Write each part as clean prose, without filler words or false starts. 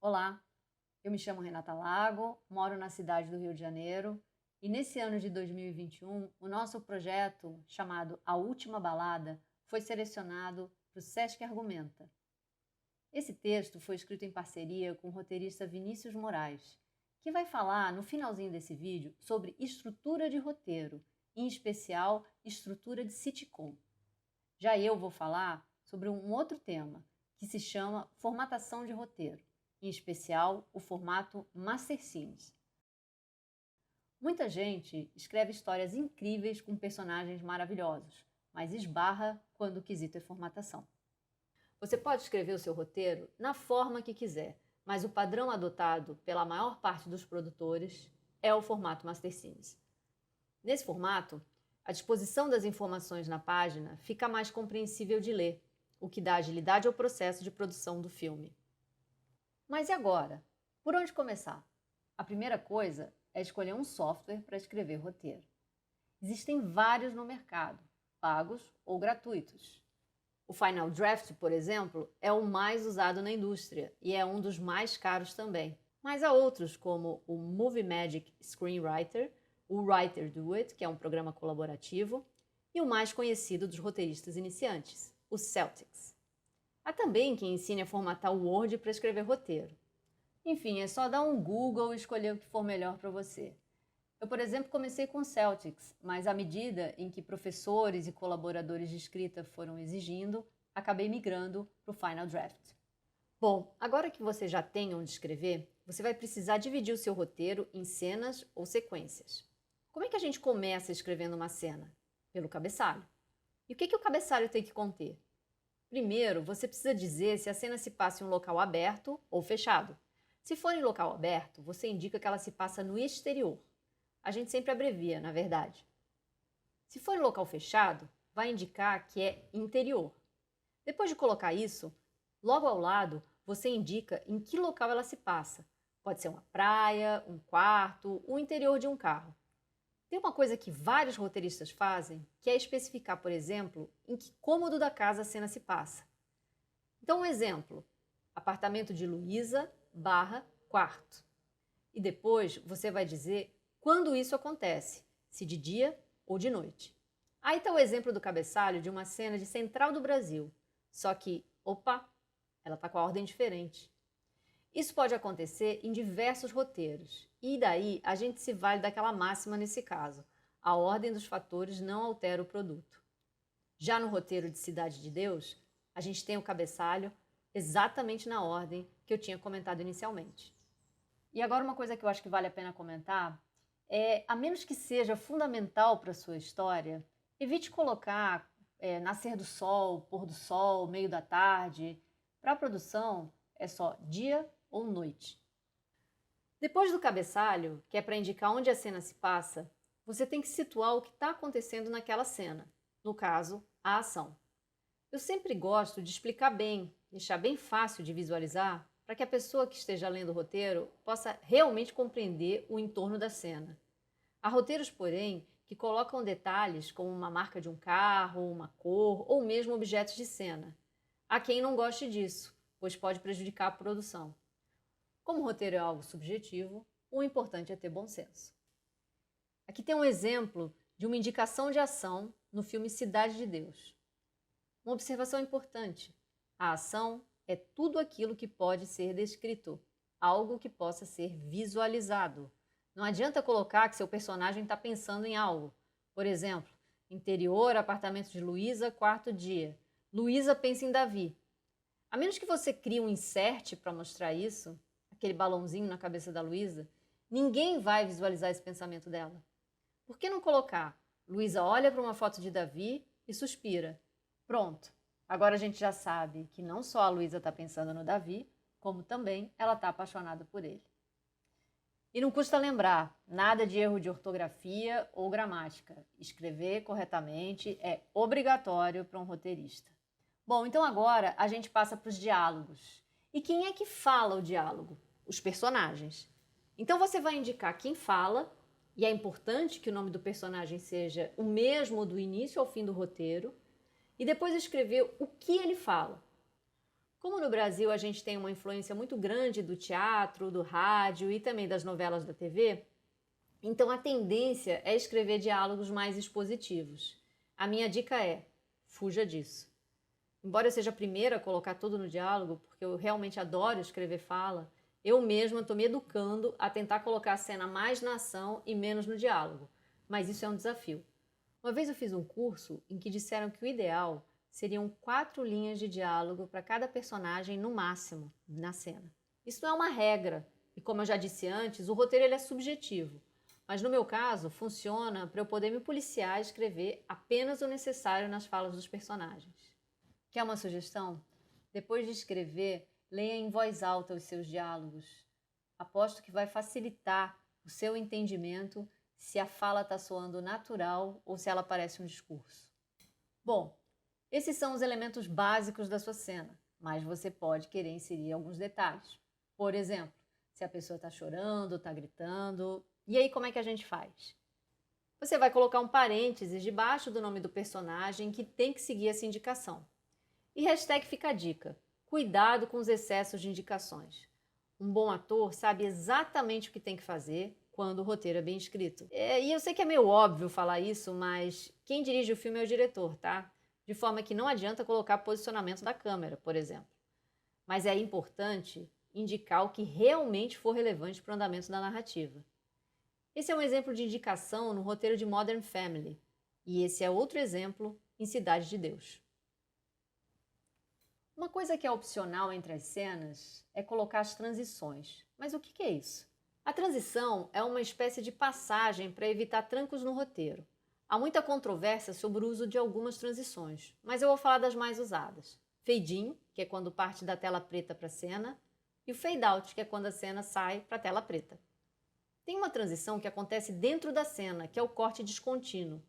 Olá, eu me chamo Renata Lago, moro na cidade do Rio de Janeiro e nesse ano de 2021 o nosso projeto chamado A Última Balada foi selecionado para o Sesc Argumenta. Esse texto foi escrito em parceria com o roteirista Vinícius Moraes, que vai falar no finalzinho desse vídeo sobre estrutura de roteiro, em especial estrutura de sitcom. Já eu vou falar sobre um outro tema, que se chama formatação de roteiro, em especial o formato Master Scenes. Muita gente escreve histórias incríveis com personagens maravilhosos, mas esbarra quando o quesito é formatação. Você pode escrever o seu roteiro na forma que quiser, mas o padrão adotado pela maior parte dos produtores é o formato Master Scenes. Nesse formato, a disposição das informações na página fica mais compreensível de ler, o que dá agilidade ao processo de produção do filme. Mas e agora? Por onde começar? A primeira coisa é escolher um software para escrever roteiro. Existem vários no mercado, pagos ou gratuitos. O Final Draft, por exemplo, é o mais usado na indústria e é um dos mais caros também. Mas há outros como o Movie Magic Screenwriter, o Writer Do It, que é um programa colaborativo, e o mais conhecido dos roteiristas iniciantes, o Celtics. Há também quem ensine a formatar o Word para escrever roteiro. Enfim, é só dar um Google e escolher o que for melhor para você. Eu, por exemplo, comecei com o Celtics, mas à medida em que professores e colaboradores de escrita foram exigindo, acabei migrando para o Final Draft. Bom, agora que você já tem onde escrever, você vai precisar dividir o seu roteiro em cenas ou sequências. Como é que a gente começa escrevendo uma cena? Pelo cabeçalho. E o que o cabeçalho tem que conter? Primeiro, você precisa dizer se a cena se passa em um local aberto ou fechado. Se for em local aberto, você indica que ela se passa no exterior. A gente sempre abrevia, na verdade. Se for em local fechado, vai indicar que é interior. Depois de colocar isso, logo ao lado, você indica em que local ela se passa. Pode ser uma praia, um quarto, o interior de um carro. Tem uma coisa que vários roteiristas fazem, que é especificar, por exemplo, em que cômodo da casa a cena se passa. Então, um exemplo, apartamento de Luísa / quarto. E depois você vai dizer quando isso acontece, se de dia ou de noite. Aí está o exemplo do cabeçalho de uma cena de Central do Brasil, só que, opa, ela está com a ordem diferente. Isso pode acontecer em diversos roteiros, e daí a gente se vale daquela máxima nesse caso: a ordem dos fatores não altera o produto. Já no roteiro de Cidade de Deus, a gente tem o cabeçalho exatamente na ordem que eu tinha comentado inicialmente. E agora uma coisa que eu acho que vale a pena comentar é, a menos que seja fundamental para a sua história, evite colocar nascer do sol, pôr do sol, meio da tarde. Para a produção é só dia ou noite. Depois do cabeçalho, que é para indicar onde a cena se passa, você tem que situar o que está acontecendo naquela cena, no caso, a ação. Eu sempre gosto de explicar bem, deixar bem fácil de visualizar, para que a pessoa que esteja lendo o roteiro possa realmente compreender o entorno da cena. Há roteiros, porém, que colocam detalhes como uma marca de um carro, uma cor ou mesmo objetos de cena. Há quem não goste disso, pois pode prejudicar a produção. Como o roteiro é algo subjetivo, o importante é ter bom senso. Aqui tem um exemplo de uma indicação de ação no filme Cidade de Deus. Uma observação importante: a ação é tudo aquilo que pode ser descrito, algo que possa ser visualizado. Não adianta colocar que seu personagem está pensando em algo. Por exemplo, interior, apartamento de Luísa, quarto dia. Luísa pensa em Davi. A menos que você crie um insert para mostrar isso, aquele balãozinho na cabeça da Luísa, ninguém vai visualizar esse pensamento dela. Por que não colocar? Luísa olha para uma foto de Davi e suspira. Pronto. Agora a gente já sabe que não só a Luísa está pensando no Davi, como também ela está apaixonada por ele. E não custa lembrar, nada de erro de ortografia ou gramática. Escrever corretamente é obrigatório para um roteirista. Bom, então agora a gente passa para os diálogos. E quem é que fala o diálogo? Os personagens. Então você vai indicar quem fala, e é importante que o nome do personagem seja o mesmo do início ao fim do roteiro, e depois escrever o que ele fala. Como no Brasil a gente tem uma influência muito grande do teatro, do rádio e também das novelas da TV, então a tendência é escrever diálogos mais expositivos. A minha dica é: fuja disso. Embora eu seja a primeira a colocar tudo no diálogo, porque eu realmente adoro escrever fala, eu mesma estou me educando a tentar colocar a cena mais na ação e menos no diálogo. Mas isso é um desafio. Uma vez eu fiz um curso em que disseram que o ideal seriam 4 linhas de diálogo para cada personagem no máximo na cena. Isso não é uma regra, e como eu já disse antes, o roteiro ele é subjetivo. Mas no meu caso, funciona para eu poder me policiar e escrever apenas o necessário nas falas dos personagens. Quer uma sugestão? Depois de escrever, leia em voz alta os seus diálogos. Aposto que vai facilitar o seu entendimento se a fala está soando natural ou se ela parece um discurso. Bom, esses são os elementos básicos da sua cena, mas você pode querer inserir alguns detalhes. Por exemplo, se a pessoa está chorando, está gritando. E aí como é que a gente faz? Você vai colocar um parênteses debaixo do nome do personagem que tem que seguir essa indicação. E hashtag fica a dica: cuidado com os excessos de indicações. Um bom ator sabe exatamente o que tem que fazer quando o roteiro é bem escrito. E eu sei que é meio óbvio falar isso, mas quem dirige o filme é o diretor, tá? De forma que não adianta colocar posicionamento da câmera, por exemplo. Mas é importante indicar o que realmente for relevante para o andamento da narrativa. Esse é um exemplo de indicação no roteiro de Modern Family, e esse é outro exemplo em Cidade de Deus. Uma coisa que é opcional entre as cenas é colocar as transições. Mas o que é isso? A transição é uma espécie de passagem para evitar trancos no roteiro. Há muita controvérsia sobre o uso de algumas transições, mas eu vou falar das mais usadas. Fade in, que é quando parte da tela preta para a cena, e o fade out, que é quando a cena sai para a tela preta. Tem uma transição que acontece dentro da cena, que é o corte descontínuo.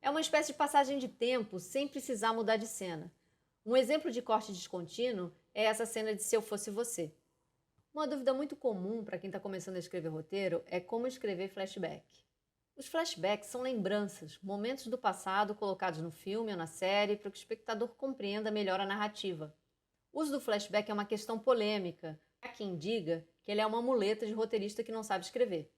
É uma espécie de passagem de tempo sem precisar mudar de cena. Um exemplo de corte descontínuo é essa cena de Se Eu Fosse Você. Uma dúvida muito comum para quem está começando a escrever roteiro é como escrever flashback. Os flashbacks são lembranças, momentos do passado colocados no filme ou na série para que o espectador compreenda melhor a narrativa. O uso do flashback é uma questão polêmica. Há quem diga que ele é uma muleta de roteirista que não sabe escrever.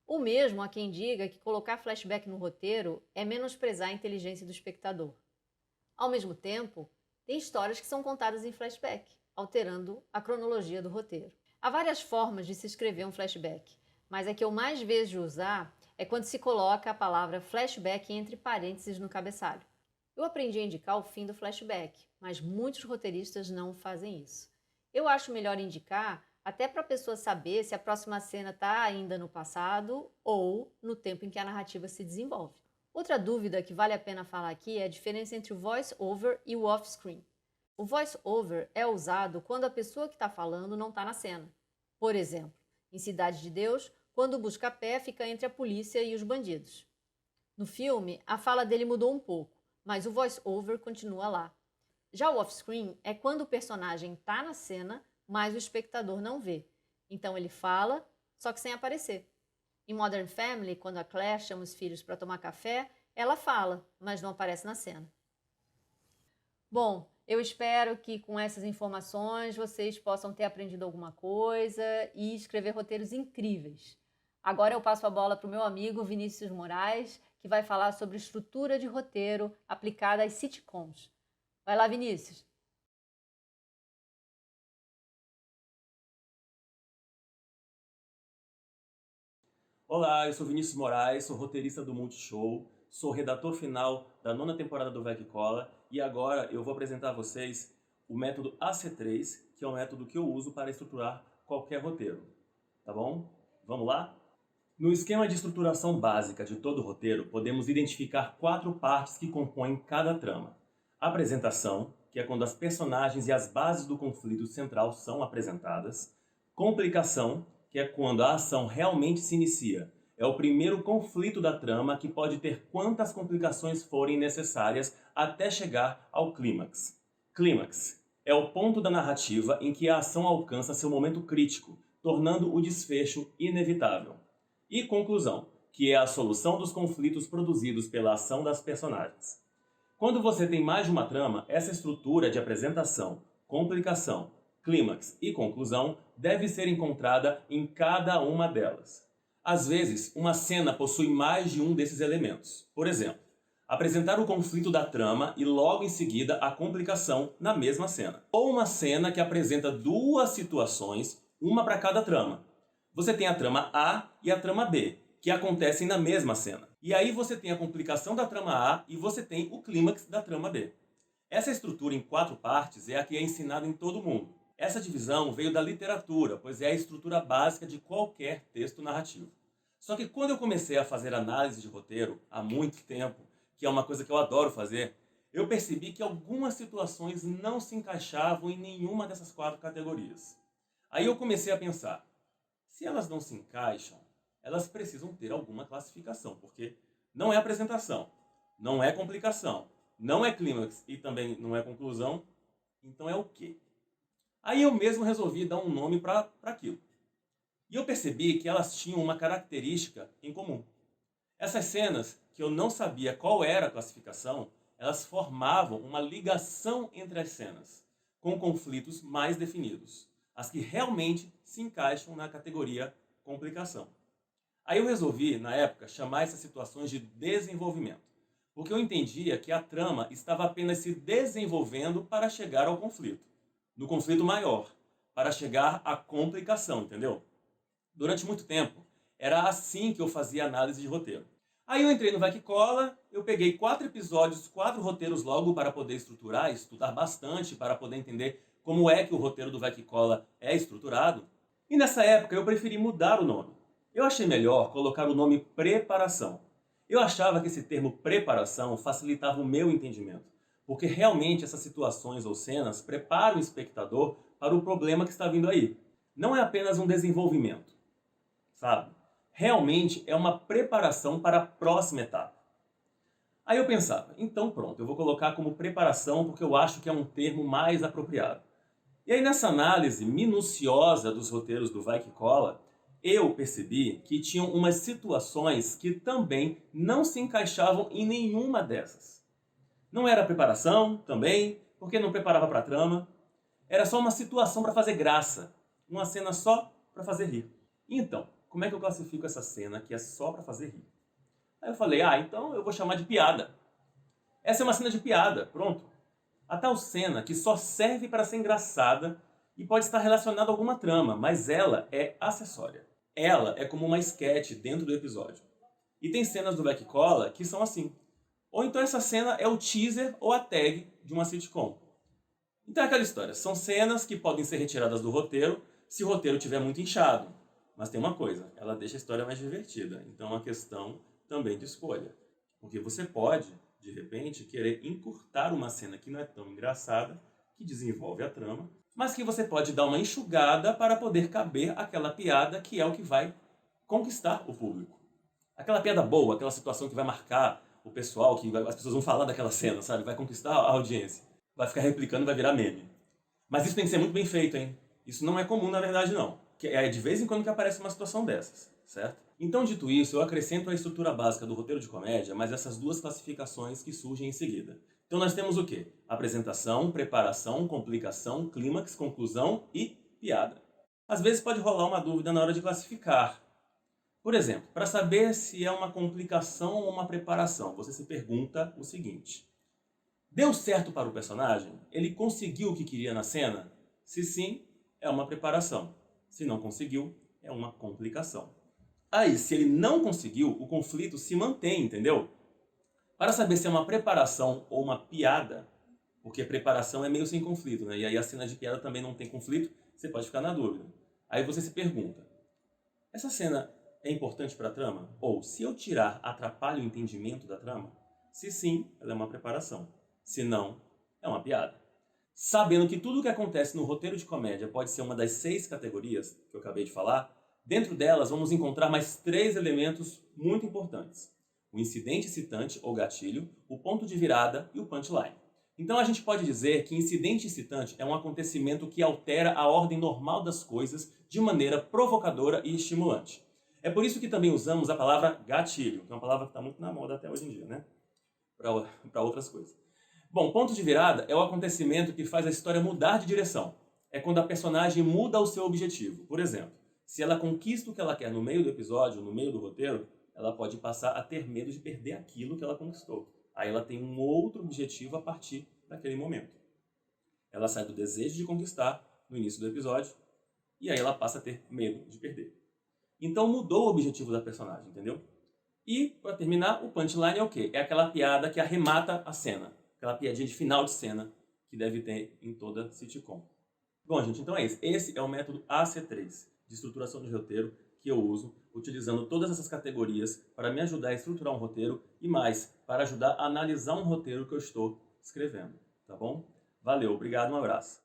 Ou mesmo há quem diga que colocar flashback no roteiro é menosprezar a inteligência do espectador. Ao mesmo tempo, tem histórias que são contadas em flashback, alterando a cronologia do roteiro. Há várias formas de se escrever um flashback, mas a que eu mais vejo usar é quando se coloca a palavra flashback entre parênteses no cabeçalho. Eu aprendi a indicar o fim do flashback, mas muitos roteiristas não fazem isso. Eu acho melhor indicar até para a pessoa saber se a próxima cena está ainda no passado ou no tempo em que a narrativa se desenvolve. Outra dúvida que vale a pena falar aqui é a diferença entre o voice-over e o off-screen. O voice-over é usado quando a pessoa que está falando não está na cena. Por exemplo, em Cidade de Deus, quando o busca-pé fica entre a polícia e os bandidos. No filme, a fala dele mudou um pouco, mas o voice-over continua lá. Já o off-screen é quando o personagem está na cena, mas o espectador não vê. Então ele fala, só que sem aparecer. Em Modern Family, quando a Claire chama os filhos para tomar café, ela fala, mas não aparece na cena. Bom, eu espero que com essas informações vocês possam ter aprendido alguma coisa e escrever roteiros incríveis. Agora eu passo a bola para o meu amigo Vinícius Moraes, que vai falar sobre estrutura de roteiro aplicada às sitcoms. Vai lá, Vinícius! Olá, eu sou Vinícius Moraes, sou roteirista do Multishow, sou redator final da 9ª temporada do Vai Que Cola e agora eu vou apresentar a vocês o método AC3, que é o método que eu uso para estruturar qualquer roteiro. Tá bom? Vamos lá? No esquema de estruturação básica de todo roteiro, podemos identificar 4 partes que compõem cada trama. A apresentação, que é quando as personagens e as bases do conflito central são apresentadas. Complicação, que é quando a ação realmente se inicia. É o primeiro conflito da trama que pode ter quantas complicações forem necessárias até chegar ao clímax. Clímax é o ponto da narrativa em que a ação alcança seu momento crítico, tornando o desfecho inevitável. E conclusão, que é a solução dos conflitos produzidos pela ação das personagens. Quando você tem mais de uma trama, essa estrutura de apresentação, complicação, clímax e conclusão deve ser encontrada em cada uma delas. Às vezes, uma cena possui mais de um desses elementos. Por exemplo, apresentar o conflito da trama e logo em seguida a complicação na mesma cena. Ou uma cena que apresenta duas situações, uma para cada trama. Você tem a trama A e a trama B, que acontecem na mesma cena. E aí você tem a complicação da trama A e você tem o clímax da trama B. Essa estrutura em 4 partes é a que é ensinada em todo mundo. Essa divisão veio da literatura, pois é a estrutura básica de qualquer texto narrativo. Só que quando eu comecei a fazer análise de roteiro, há muito tempo, que é uma coisa que eu adoro fazer, eu percebi que algumas situações não se encaixavam em nenhuma dessas 4 categorias. Aí eu comecei a pensar, se elas não se encaixam, elas precisam ter alguma classificação, porque não é apresentação, não é complicação, não é clímax e também não é conclusão, então é o quê? Aí eu mesmo resolvi dar um nome para aquilo. E eu percebi que elas tinham uma característica em comum. Essas cenas, que eu não sabia qual era a classificação, elas formavam uma ligação entre as cenas, com conflitos mais definidos, as que realmente se encaixam na categoria complicação. Aí eu resolvi, na época, chamar essas situações de desenvolvimento, porque eu entendia que a trama estava apenas se desenvolvendo para chegar ao conflito, no conflito maior, para chegar à complicação, entendeu? Durante muito tempo, era assim que eu fazia análise de roteiro. Aí eu entrei no Vai Que Cola, eu peguei 4 episódios, 4 roteiros logo para poder estruturar, estudar bastante, para poder entender como é que o roteiro do Vai Que Cola é estruturado. E nessa época eu preferi mudar o nome. Eu achei melhor colocar o nome preparação. Eu achava que esse termo preparação facilitava o meu entendimento, porque realmente essas situações ou cenas preparam o espectador para o problema que está vindo aí. Não é apenas um desenvolvimento, sabe? Realmente é uma preparação para a próxima etapa. Aí eu pensava, então pronto, eu vou colocar como preparação porque eu acho que é um termo mais apropriado. E aí nessa análise minuciosa dos roteiros do Vai Que Cola, eu percebi que tinham umas situações que também não se encaixavam em nenhuma dessas. Não era preparação, também, porque não preparava para a trama. Era só uma situação para fazer graça, uma cena só para fazer rir. Então, como é que eu classifico essa cena que é só para fazer rir? Aí eu falei, então eu vou chamar de piada. Essa é uma cena de piada, pronto. A tal cena que só serve para ser engraçada e pode estar relacionada a alguma trama, mas ela é acessória. Ela é como uma esquete dentro do episódio. E tem cenas do Vai Que Cola que são assim. Ou então essa cena é o teaser ou a tag de uma sitcom. Então é aquela história, são cenas que podem ser retiradas do roteiro se o roteiro estiver muito inchado. Mas tem uma coisa, ela deixa a história mais divertida. Então é uma questão também de escolha. Porque você pode, de repente, querer encurtar uma cena que não é tão engraçada, que desenvolve a trama, mas que você pode dar uma enxugada para poder caber aquela piada que é o que vai conquistar o público. Aquela piada boa, aquela situação que vai marcar o pessoal, as pessoas vão falar daquela cena, sabe? Vai conquistar a audiência. Vai ficar replicando e vai virar meme. Mas isso tem que ser muito bem feito, hein? Isso não é comum, na verdade, não. É de vez em quando que aparece uma situação dessas, certo? Então, dito isso, eu acrescento a estrutura básica do roteiro de comédia, mas essas duas classificações que surgem em seguida. Então nós temos o quê? Apresentação, preparação, complicação, clímax, conclusão e piada. Às vezes pode rolar uma dúvida na hora de classificar. Por exemplo, para saber se é uma complicação ou uma preparação, você se pergunta o seguinte: deu certo para o personagem? Ele conseguiu o que queria na cena? Se sim, é uma preparação. Se não conseguiu, é uma complicação. Aí, se ele não conseguiu, o conflito se mantém, entendeu? Para saber se é uma preparação ou uma piada, porque preparação é meio sem conflito, né? E aí a cena de piada também não tem conflito, você pode ficar na dúvida. Aí você se pergunta, essa cena é importante para a trama? Ou, se eu tirar, atrapalha o entendimento da trama? Se sim, ela é uma preparação. Se não, é uma piada. Sabendo que tudo o que acontece no roteiro de comédia pode ser uma das 6 categorias que eu acabei de falar, dentro delas vamos encontrar mais 3 elementos muito importantes. O incidente excitante ou gatilho, o ponto de virada e o punchline. Então a gente pode dizer que incidente excitante é um acontecimento que altera a ordem normal das coisas de maneira provocadora e estimulante. É por isso que também usamos a palavra gatilho, que é uma palavra que está muito na moda até hoje em dia, né? Para outras coisas. Bom, ponto de virada é o acontecimento que faz a história mudar de direção. É quando a personagem muda o seu objetivo. Por exemplo, se ela conquista o que ela quer no meio do episódio, no meio do roteiro, ela pode passar a ter medo de perder aquilo que ela conquistou. Aí ela tem um outro objetivo a partir daquele momento. Ela sai do desejo de conquistar no início do episódio e aí ela passa a ter medo de perder. Então mudou o objetivo da personagem, entendeu? E, para terminar, o punchline é o quê? É aquela piada que arremata a cena. Aquela piadinha de final de cena que deve ter em toda sitcom. Bom, gente, então é isso. Esse é o método AC3 de estruturação de roteiro que eu uso, utilizando todas essas categorias para me ajudar a estruturar um roteiro e mais, para ajudar a analisar um roteiro que eu estou escrevendo. Tá bom? Valeu, obrigado, um abraço.